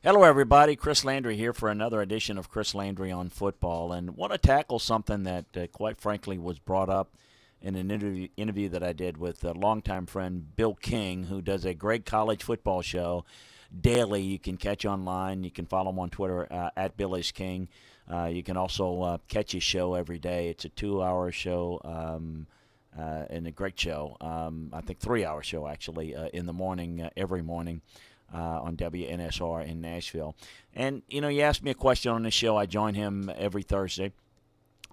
Hello, everybody. Chris Landry here for another edition of Chris Landry on Football, and want to tackle something that, quite frankly, was brought up in an interview that I did with a longtime friend Bill King, who does a great college football show daily. You can catch online. You can follow him on Twitter at Billy's King. You can also catch his show every day. It's a 2-hour show. And a great show. I think 3-hour show actually in the morning, every morning on WNSR in Nashville. And, you asked me a question on this show. I join him every Thursday.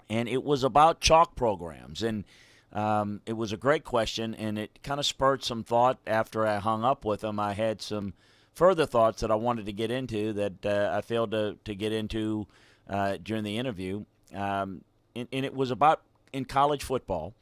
And it was about chalk programs. And it was a great question, and it kind of spurred some thought after I hung up with him. I had some further thoughts that I wanted to get into that I failed to get into during the interview. And it was about, in college football,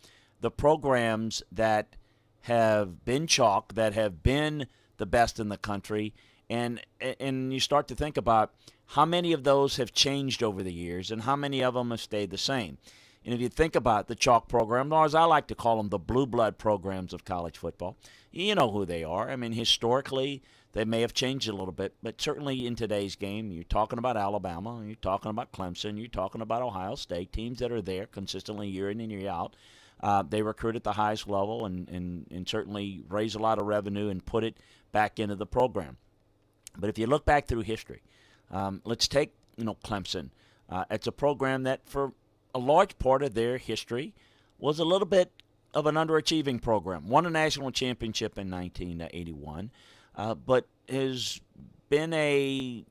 the programs that have been chalk, that have been the best in the country, and you start to think about how many of those have changed over the years and how many of them have stayed the same. And if you think about the chalk program, or as I like to call them, the blue blood programs of college football, you know who they are. I mean, historically, they may have changed a little bit, but certainly in today's game, you're talking about Alabama, you're talking about Clemson, you're talking about Ohio State, teams that are there consistently year in and year out. They recruit at the highest level and certainly raise a lot of revenue and put it back into the program. But if you look back through history, let's take Clemson. It's a program that for a large part of their history was a little bit of an underachieving program. Won a national championship in 1981, but has been a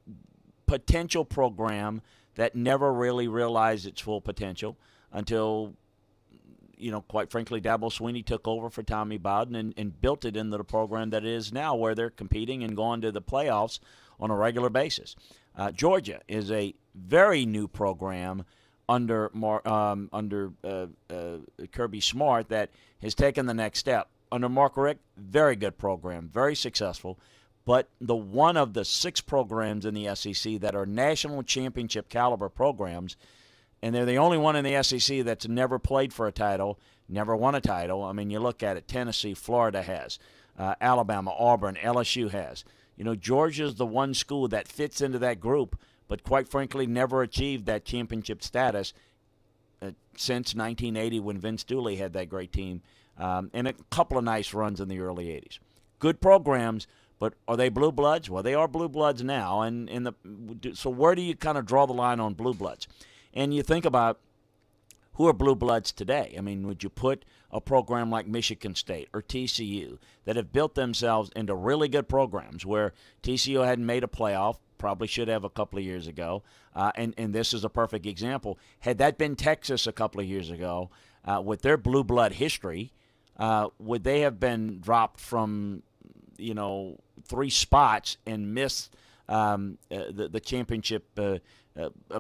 potential program that never really realized its full potential until quite frankly, Dabo Swinney took over for Tommy Bowden and built it into the program that it is now, where they're competing and going to the playoffs on a regular basis. Georgia is a very new program under Kirby Smart that has taken the next step. Under Mark Richt, very good program, very successful, but the one of the 6 programs in the SEC that are national championship caliber programs, and they're the only one in the SEC that's never played for a title, never won a title. I mean, you look at it, Tennessee, Florida has, Alabama, Auburn, LSU has. Georgia's the one school that fits into that group, but quite frankly never achieved that championship status since 1980 when Vince Dooley had that great team, and a couple of nice runs in the early 80s. Good programs, but are they blue bloods? Well, they are blue bloods now, so where do you kind of draw the line on blue bloods? And you think about who are blue bloods today. I mean, would you put a program like Michigan State or TCU that have built themselves into really good programs, where TCU hadn't made a playoff, probably should have a couple of years ago, and this is a perfect example. Had that been Texas a couple of years ago, with their blue blood history, would they have been dropped from 3 spots and missed the championship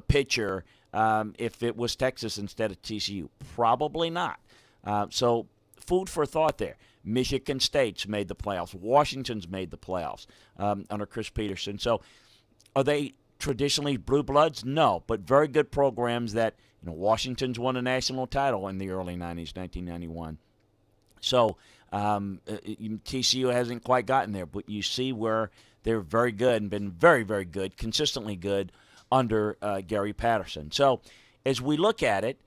picture if it was Texas instead of TCU? Probably not. So food for thought there. Michigan State's made the playoffs. Washington's made the playoffs under Chris Peterson. So are they traditionally blue bloods? No, but very good programs that, Washington's won a national title in the early 90s, 1991. So TCU hasn't quite gotten there, but you see where they're very good and been very, very good, consistently good under Gary Patterson. So as we look at it,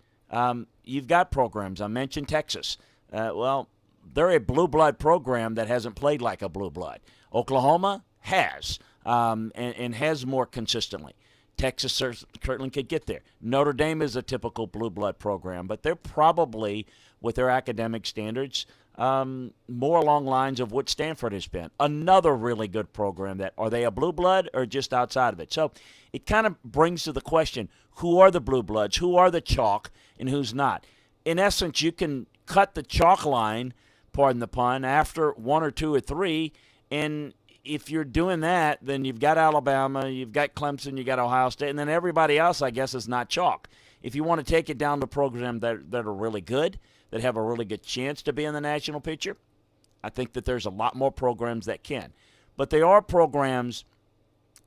you've got programs. I mentioned Texas. Well, they're a blue blood program that hasn't played like a blue blood. Oklahoma has, and has more consistently. Texas certainly could get there. Notre Dame is a typical blue blood program, but they're probably, with their academic standards, more along lines of what Stanford has been. Another really good program that, are they a blue blood or just outside of it? So it kind of brings to the question, who are the blue bloods, who are the chalk, and who's not? In essence, you can cut the chalk line, pardon the pun, after 1 or 2 or 3, and if you're doing that, then you've got Alabama, you've got Clemson, you've got Ohio State, and then everybody else, I guess, is not chalk. If you want to take it down to programs that are really good, that have a really good chance to be in the national picture, I think that there's a lot more programs that can. But there are programs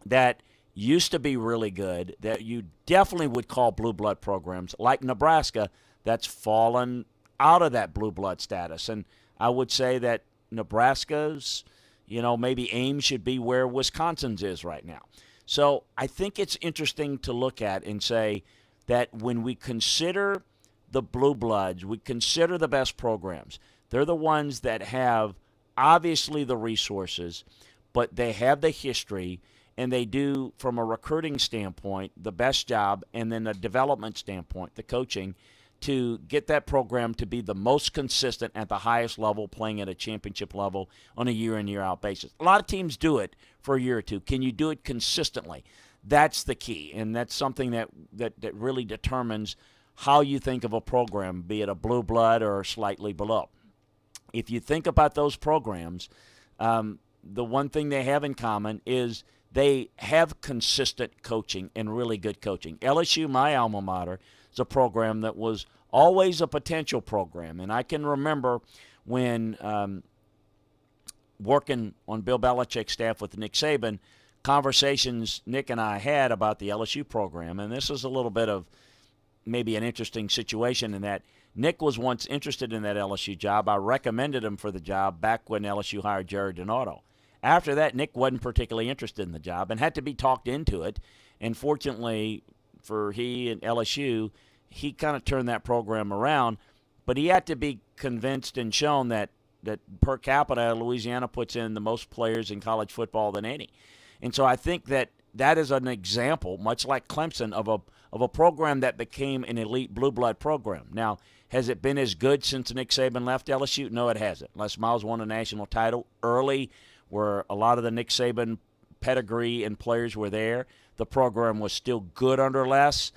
that used to be really good that you definitely would call blue blood programs, like Nebraska, that's fallen out of that blue blood status. And I would say that Nebraska's, maybe Ames should be where Wisconsin's is right now. So I think it's interesting to look at and say that when we consider the Blue Bloods, we consider the best programs. They're the ones that have obviously the resources, but they have the history, and they do, from a recruiting standpoint, the best job, and then a development standpoint, the coaching, to get that program to be the most consistent at the highest level, playing at a championship level on a year-in, year-out basis. A lot of teams do it for a year or two. Can you do it consistently? That's the key, and that's something that really determines how you think of a program, be it a blue blood or slightly below. If you think about those programs, the one thing they have in common is they have consistent coaching and really good coaching. LSU, my alma mater, is a program that was always a potential program. And I can remember when working on Bill Belichick's staff with Nick Saban, conversations Nick and I had about the LSU program. And this is a little bit of maybe an interesting situation in that Nick was once interested in that LSU job. I recommended him for the job back when LSU hired Jared Donato. After that, Nick wasn't particularly interested in the job and had to be talked into it. And fortunately for he and LSU, he kind of turned that program around. But he had to be convinced and shown that per capita, Louisiana puts in the most players in college football than any. And so I think that is an example, much like Clemson, of a program that became an elite blue blood program. Now, has it been as good since Nick Saban left LSU? No, it hasn't. Les Miles won a national title early, where a lot of the Nick Saban pedigree and players were there. The program was still good under Les,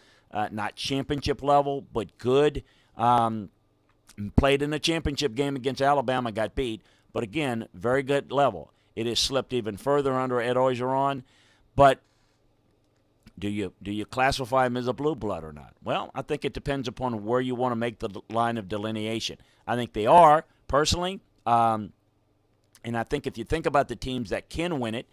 not championship level, but good. Played in a championship game against Alabama, got beat, but again, very good level. It has slipped even further under Ed Orgeron, but do you classify him as a blue blood or not? Well, I think it depends upon where you want to make the line of delineation. I think they are, personally. And I think if you think about the teams that can win it,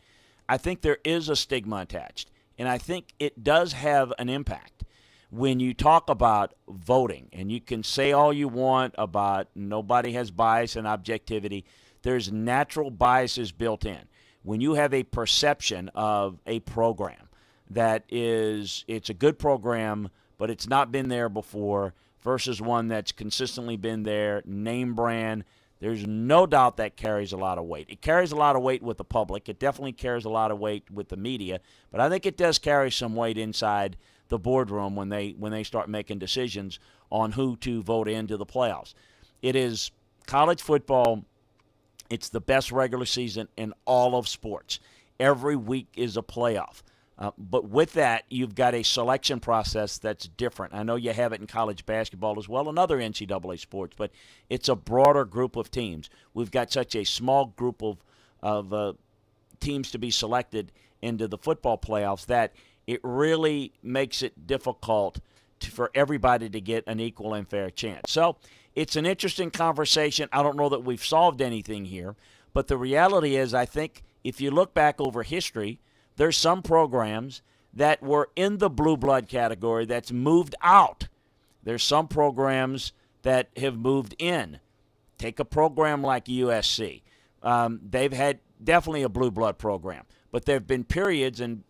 I think there is a stigma attached. And I think it does have an impact when you talk about voting. And you can say all you want about nobody has bias and objectivity. There's natural biases built in. When you have a perception of a program that it's a good program, but it's not been there before, versus one that's consistently been there, name brand, there's no doubt that carries a lot of weight. It carries a lot of weight with the public. It definitely carries a lot of weight with the media. But I think it does carry some weight inside the boardroom when they start making decisions on who to vote into the playoffs. It is college football. It's the best regular season in all of sports. Every week is a playoff. But with that, you've got a selection process that's different. I know you have it in college basketball as well and other NCAA sports, but it's a broader group of teams. We've got such a small group of teams to be selected into the football playoffs that it really makes it difficult for everybody to get an equal and fair chance. So it's an interesting conversation. I don't know that we've solved anything here, but the reality is I think if you look back over history, there's some programs that were in the blue blood category that's moved out. There's some programs that have moved in. Take a program like USC. They've had definitely a blue blood program, but there have been periods in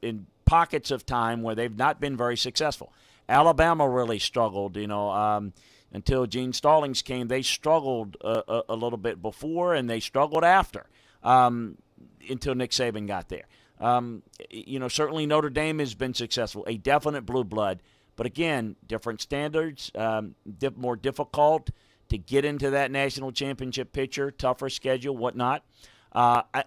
pockets of time where they've not been very successful. Alabama really struggled, until Gene Stallings came. They struggled a little bit before, and they struggled after until Nick Saban got there. Certainly Notre Dame has been successful, a definite blue blood, but again, different standards, more difficult to get into that national championship picture, tougher schedule, whatnot.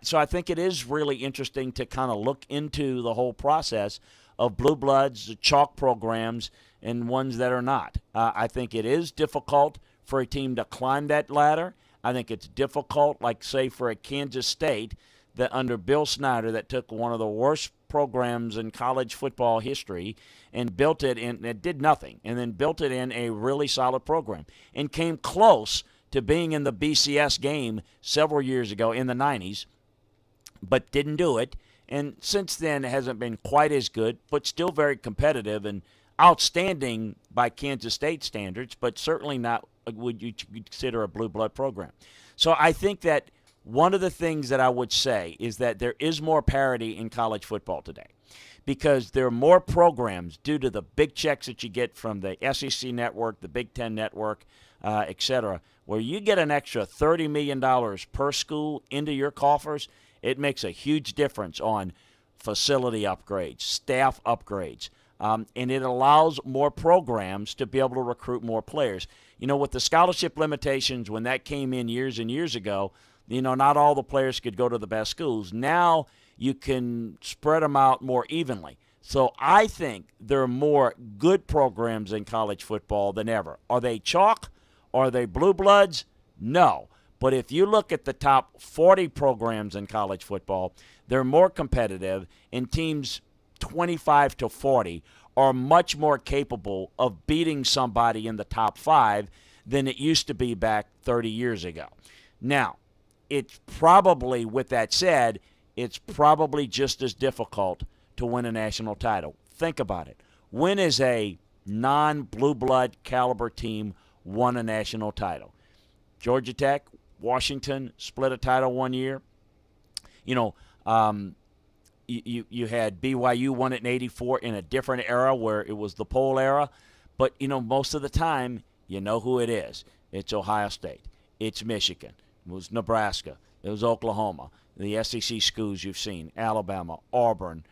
So I think it is really interesting to kind of look into the whole process of blue bloods, the chalk programs, and ones that are not. I think it is difficult for a team to climb that ladder. I think it's difficult, like, say, for a Kansas State, that under Bill Snyder, that took one of the worst programs in college football history and built it in, it did nothing, and then built it in a really solid program and came close to being in the BCS game several years ago in the 90s, but didn't do it. And since then, it hasn't been quite as good, but still very competitive and outstanding by Kansas State standards, but certainly not would you consider a blue blood program. So I think that one of the things that I would say is that there is more parity in college football today because there are more programs due to the big checks that you get from the SEC network, the Big Ten network, et cetera, where you get an extra $30 million per school into your coffers. It makes a huge difference on facility upgrades, staff upgrades, and it allows more programs to be able to recruit more players. With the scholarship limitations, when that came in years and years ago, not all the players could go to the best schools. Now you can spread them out more evenly. So I think there are more good programs in college football than ever. Are they chalk? Are they blue bloods? No. But if you look at the top 40 programs in college football, they're more competitive, and teams 25 to 40 are much more capable of beating somebody in the top 5 than it used to be back 30 years ago. Now, it's probably, with that said, it's probably just as difficult to win a national title. Think about it. When is a non-blue blood caliber team won a national title? Georgia Tech, Washington split a title one year. You had BYU won it in '84 in a different era where it was the pole era. But, most of the time, you know who it is. It's Ohio State. It's Michigan. It was Nebraska. It was Oklahoma. The SEC schools you've seen, Alabama, Auburn,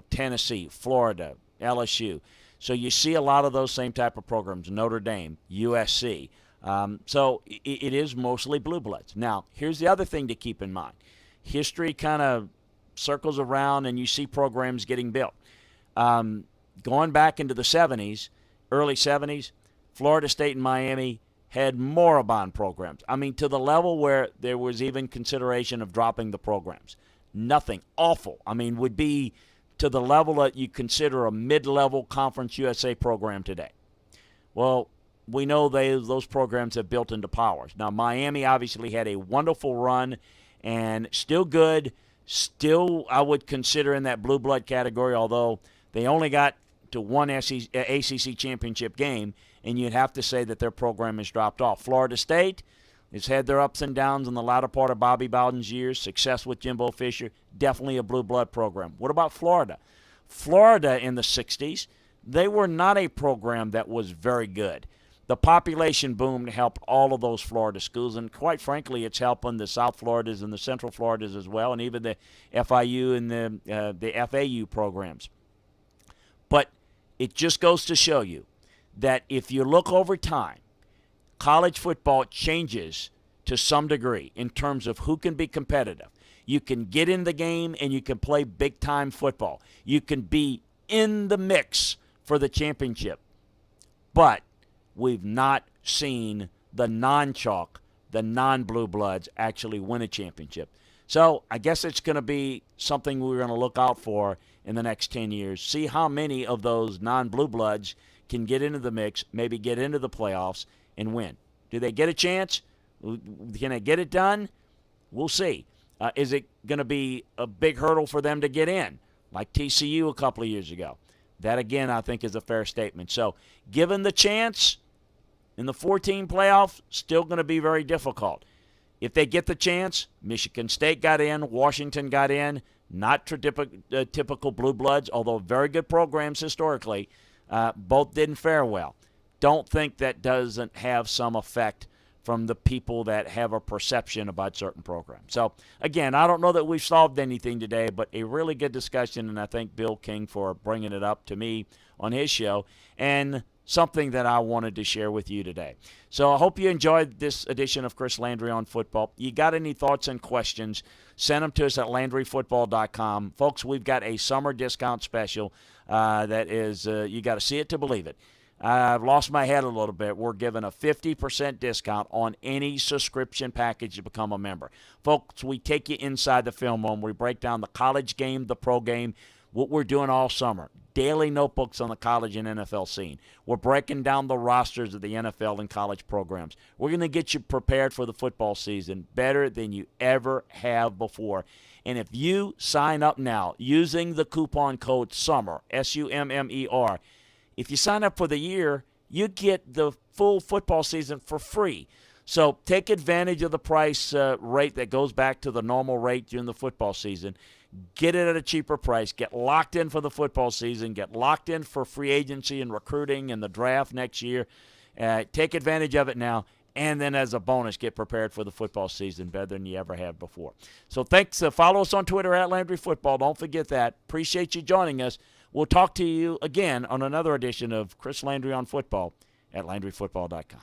Tennessee, Florida, LSU. So you see a lot of those same type of programs, Notre Dame, USC. So it is mostly blue bloods. Now, here's the other thing to keep in mind. History kind of circles around and you see programs getting built. Going back into the 70s, early 70s, Florida State and Miami had moribund programs. I mean, to the level where there was even consideration of dropping the programs. Nothing. Awful. I mean, would be to the level that you consider a mid-level Conference USA program today. Well, we know those programs have built into powers. Now, Miami obviously had a wonderful run and still good. Still, I would consider in that blue blood category, although they only got to one ACC championship game, and you'd have to say that their program has dropped off. Florida State has had their ups and downs in the latter part of Bobby Bowden's years. Success with Jimbo Fisher, definitely a blue blood program. What about Florida? Florida in the 60s, they were not a program that was very good. The population boom helped all of those Florida schools, and quite frankly, it's helping the South Floridas and the Central Floridas as well, and even the FIU and the FAU programs. But it just goes to show you that if you look over time, college football changes to some degree in terms of who can be competitive. You can get in the game and you can play big-time football. You can be in the mix for the championship. But we've not seen the non-chalk, the non-blue bloods actually win a championship. So I guess it's going to be something we're going to look out for in the next 10 years. See how many of those non-blue bloods can get into the mix, maybe get into the playoffs, and win. Do they get a chance? Can they get it done? We'll see. Is it going to be a big hurdle for them to get in, like TCU a couple of years ago? That, again, I think is a fair statement. So given the chance in the 14 playoff, still going to be very difficult. If they get the chance, Michigan State got in, Washington got in, not typical blue bloods, although very good programs historically. Both didn't fare well. Don't think that doesn't have some effect from the people that have a perception about certain programs. So, again, I don't know that we've solved anything today, but a really good discussion, and I thank Bill King for bringing it up to me on his show, and something that I wanted to share with you today. So I hope you enjoyed this edition of Chris Landry on Football. You got any thoughts and questions, send them to us at LandryFootball.com. Folks, we've got a summer discount special that is, you got to see it to believe it. I've lost my head a little bit. We're giving a 50% discount on any subscription package to become a member. Folks, we take you inside the film room. We break down the college game, the pro game, what we're doing all summer. Daily notebooks on the college and NFL scene. We're breaking down the rosters of the NFL and college programs. We're going to get you prepared for the football season better than you ever have before. And if you sign up now using the coupon code SUMMER, SUMMER, if you sign up for the year, you get the full football season for free. So take advantage of the price rate that goes back to the normal rate during the football season. Get it at a cheaper price. Get locked in for the football season. Get locked in for free agency and recruiting and the draft next year. Take advantage of it now. And then as a bonus, get prepared for the football season better than you ever have before. So thanks. Follow us on Twitter at Landry Football. Don't forget that. Appreciate you joining us. We'll talk to you again on another edition of Chris Landry on Football at LandryFootball.com.